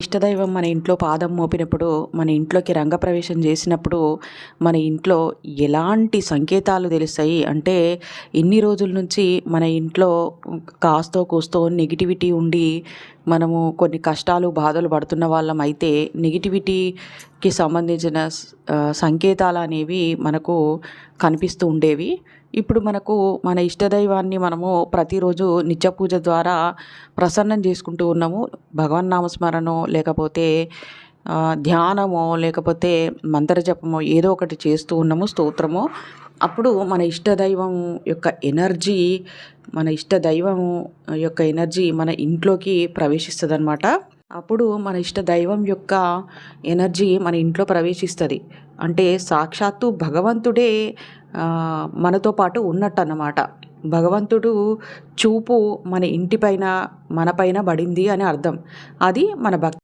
ఇష్టదైవం మన ఇంట్లో పాదం మోపినప్పుడు, మన ఇంట్లోకి రంగప్రవేశం చేసినప్పుడు, మన ఇంట్లో ఎలాంటి సంకేతాలు తెలుస్తాయి అంటే, ఇన్ని రోజుల నుంచి మన ఇంట్లో కాస్తో కూస్తో నెగిటివిటీ ఉండి, మనము కొన్ని కష్టాలు, బాధలు పడుతున్న వాళ్ళం అయితే, నెగిటివిటీకి సంబంధించిన సంకేతాలనేవి మనకు కనిపిస్తూ ఉండేవి. ఇప్పుడు మనకు మన ఇష్టదైవాన్ని మనము ప్రతిరోజు నిత్య పూజ ద్వారా ప్రసన్నం చేసుకుంటూ ఉన్నాము. భగవన్నామస్మరణో లేకపోతే ధ్యానమో లేకపోతే మంత్రజపమో ఏదో ఒకటి చేస్తూ ఉన్నాము, స్తోత్రమో. అప్పుడు మన ఇష్టదైవం యొక్క ఎనర్జీ మన ఇంట్లోకి ప్రవేశిస్తుందన్నమాట. అప్పుడు మన ఇష్ట దైవం యొక్క ఎనర్జీ మన ఇంట్లో ప్రవేశిస్తుంది. అంటే సాక్షాత్తు భగవంతుడే మనతో పాటు ఉన్నట్టు అన్నమాట. భగవంతుడు చూపు మన ఇంటిపైన, మనపైన పడింది అని అర్థం. అది మన భక్తి.